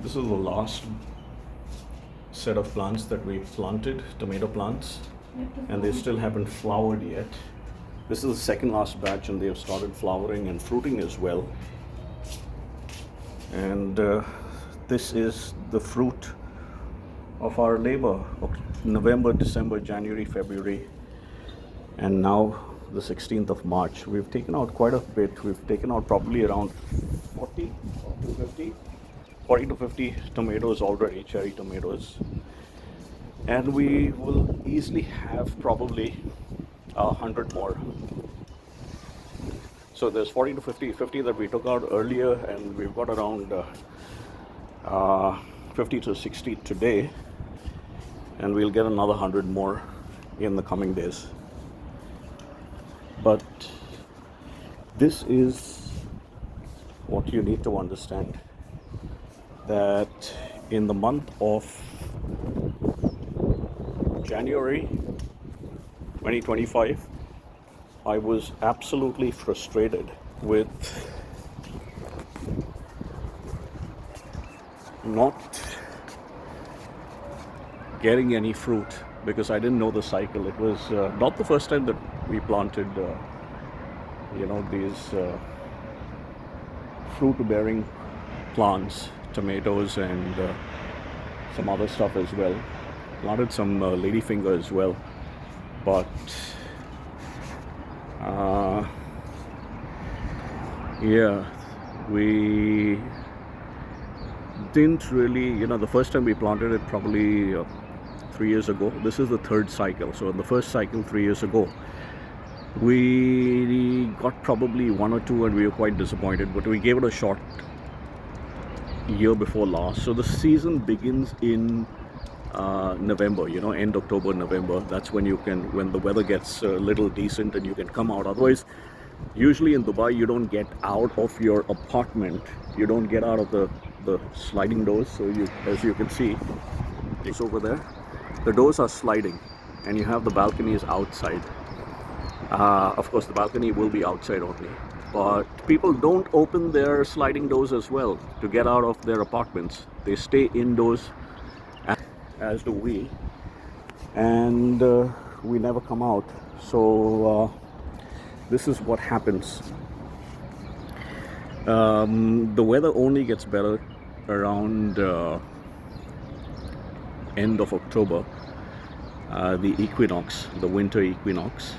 This is the last set of plants that we planted, tomato plants, and they still haven't flowered yet. This is the second last batch and they have started flowering and fruiting as well. And this is the fruit of our labor: November, December, January, February, and now the 16th of March. We've taken out quite a bit. We've taken out probably around 40 to 50, 40 to 50 tomatoes already, cherry tomatoes. And we will easily have probably 100 more. So there's 40 to 50 that we took out earlier, and we've got around 50 to 60 today, and we'll get another 100 more in the coming days. But this is what you need to understand, that in the month of January 2025, I was absolutely frustrated with not getting any fruit because I didn't know the cycle. It was not the first time that we planted, these fruit-bearing plants, tomatoes, and some other stuff as well. Planted some ladyfinger as well, but we didn't really, the first time we planted it probably 3 years ago. This is the third cycle. So in the first cycle 3 years ago, we got probably one or two and we were quite disappointed, but we gave it a shot year before last. So the season begins in November, end October, November. That's when when the weather gets a little decent and you can come out. Otherwise, usually in Dubai, you don't get out of your apartment. You don't get out of the sliding doors. So as you can see, it's over there. The doors are sliding and you have the balconies outside. Of course, the balcony will be outside only. But people don't open their sliding doors as well to get out of their apartments. They stay indoors, as do we, and we never come out. So this is what happens. The weather only gets better around end of October, the equinox, the winter equinox,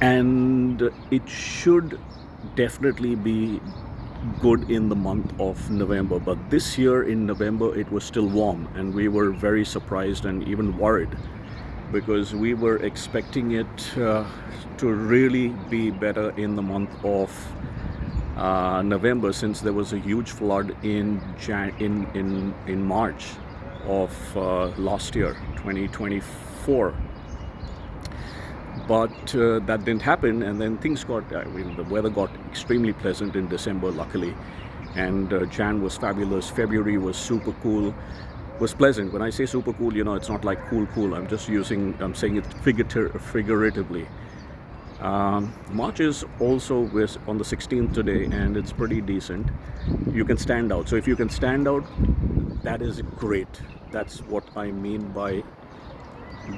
and it should definitely be good in the month of November. But this year in November it was still warm, and we were very surprised and even worried because we were expecting it to really be better in the month of November, since there was a huge flood in March of last year, 2024. But that didn't happen, and then things got, the weather got extremely pleasant in December, luckily, and Jan was fabulous. February was super cool, was pleasant. When I say super cool, it's not like cool. I'm saying it figuratively. March is also on the 16th today, and it's pretty decent. You can stand out. So if you can stand out, that is great. That's what I mean by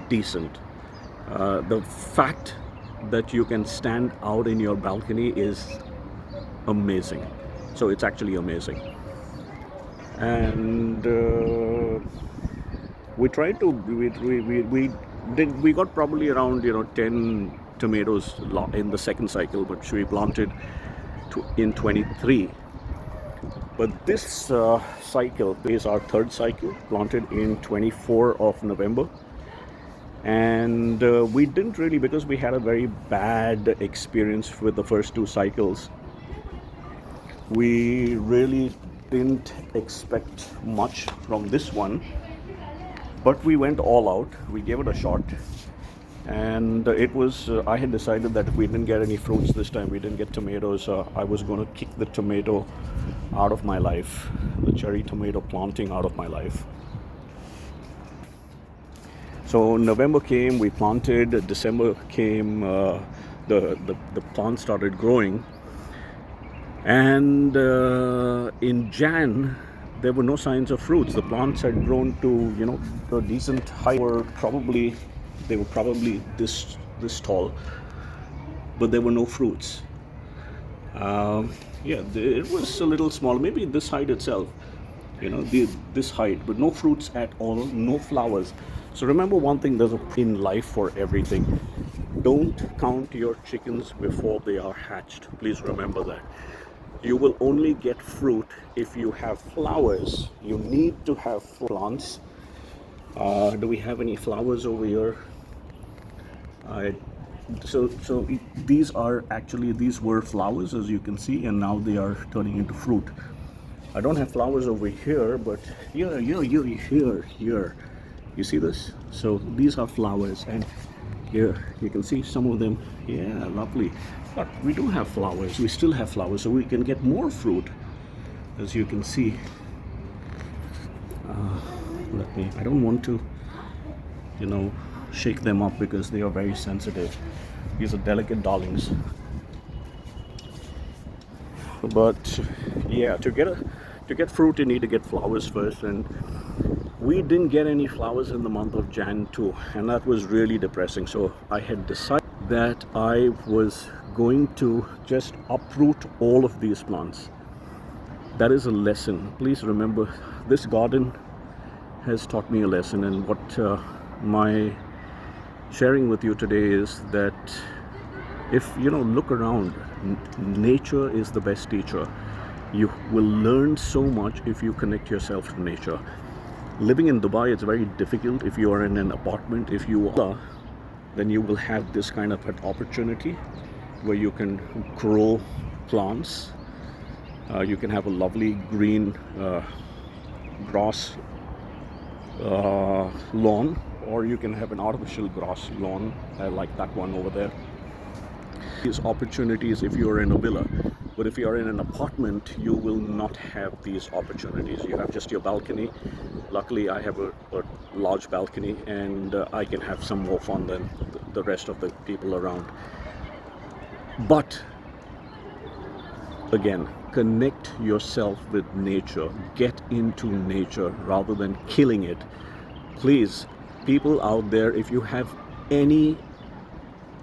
decent. The fact that you can stand out in your balcony is amazing. So it's actually amazing. And we tried to, we got probably around 10 tomatoes in the second cycle, but we planted in 23. But this cycle is our third cycle, planted in 24 of November. And we didn't really, because we had a very bad experience with the first two cycles, we really didn't expect much from this one. But we went all out, we gave it a shot. And it was, I had decided that if we didn't get any fruits this time, we didn't get tomatoes, I was going to kick the tomato out of my life, the cherry tomato planting out of my life. So November came, we planted. December came, the plant started growing, And in Jan, there were no signs of fruits. The plants had grown to, a decent height. They were probably this tall, but there were no fruits. Yeah, it was a little small, maybe this height itself, this height, but no fruits at all, no flowers. So remember one thing, there's a in life for everything. Don't count your chickens before they are hatched. Please remember that. You will only get fruit if you have flowers. You need to have plants. Do we have any flowers over here? I so these were flowers, as you can see, and now they are turning into fruit. I don't have flowers over here, but here, you see this? So these are flowers, and here you can see some of them. Yeah, lovely. But we do have flowers. We still have flowers, so we can get more fruit, as you can see. I don't want to shake them up because they are very sensitive. These are delicate darlings. But yeah, to get fruit, you need to get flowers first, and we didn't get any flowers in the month of Jan too, and that was really depressing. So I had decided that I was going to just uproot all of these plants. That is a lesson. Please remember, this garden has taught me a lesson, and what my sharing with you today is that if look around, nature is the best teacher. You will learn so much if you connect yourself to nature. Living in Dubai, it's very difficult. If you are in an apartment, if you are, then you will have this kind of an opportunity where you can grow plants. You can have a lovely green grass lawn, or you can have an artificial grass lawn like that one over there. These opportunities if you are in a villa, but if you are in an apartment, you will not have these opportunities. You have just your balcony. Luckily, I have a large balcony, and I can have some more fun than the rest of the people around. But again, connect yourself with nature. Get into nature rather than killing it. Please, people out there, if you have any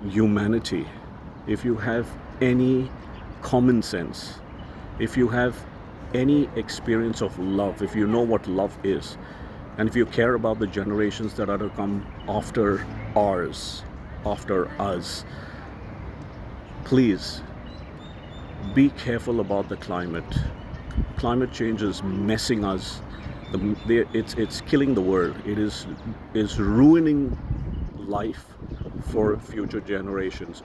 humanity, if you have any common sense, if you have any experience of love, if you know what love is, and if you care about the generations that are to come after us, please be careful about the climate. Climate change is messing us. It's killing the world. It is ruining life for future generations.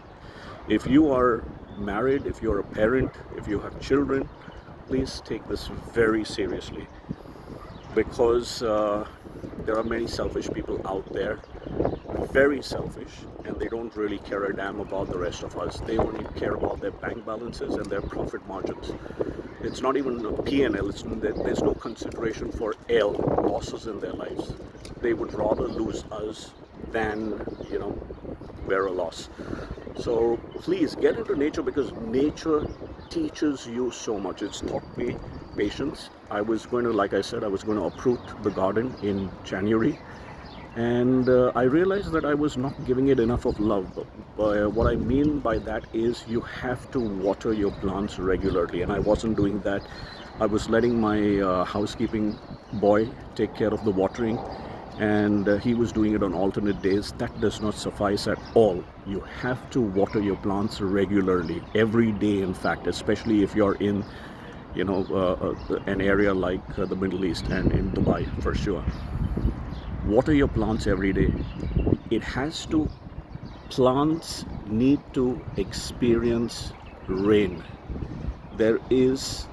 If you are married, if you're a parent, if you have children, please take this very seriously, because there are many selfish people out there, very selfish, and they don't really care a damn about the rest of us. They only care about their bank balances and their profit margins. It's not even a P&L. There's no consideration for L losses in their lives. They would rather lose us than bear a loss. So please get into nature, because nature teaches you so much. It's taught me patience. Like I said, I was going to uproot the garden in January, and I realized that I was not giving it enough of love. What I mean by that is you have to water your plants regularly, and I wasn't doing that. I was letting my housekeeping boy take care of the watering, and he was doing it on alternate days. That does not suffice at all. You have to water your plants regularly, every day in fact, especially if you're in an area like the Middle East and in Dubai, for sure. Water your plants every day. Plants need to experience rain. There is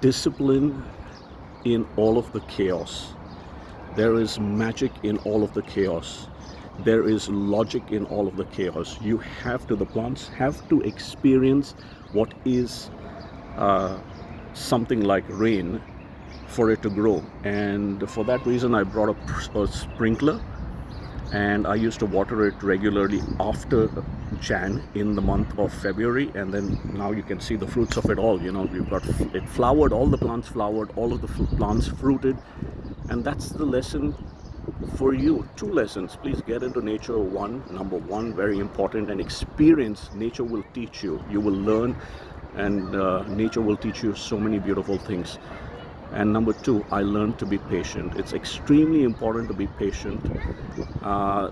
discipline in all of the chaos. There is magic in all of the chaos. There is logic in all of the chaos. The plants have to experience what is something like rain for it to grow. And for that reason, I brought a sprinkler, and I used to water it regularly after Jan in the month of February, and then now you can see the fruits of it all. You know, we've got it flowered, all the plants flowered, all of the plants fruited, and that's the lesson for you. Two lessons: please get into nature. Number one, very important, and experience. Nature will teach you. You will learn, and nature will teach you so many beautiful things. And number two, I learned to be patient. It's extremely important to be patient.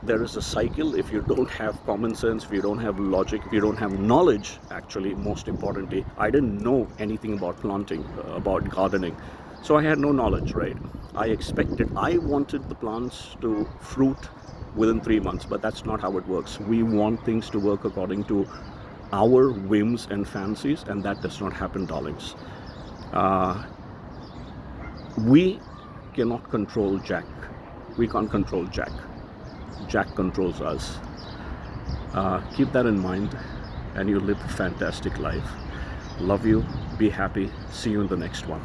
There is a cycle. If you don't have common sense, if you don't have logic, if you don't have knowledge, actually, most importantly, I didn't know anything about planting, about gardening. So I had no knowledge, right? I wanted the plants to fruit within 3 months, but that's not how it works. We want things to work according to our whims and fancies, and that does not happen, darlings. We cannot control Jack. We can't control Jack. Jack controls us. Keep that in mind, and you live a fantastic life. Love you. Be happy. See you in the next one.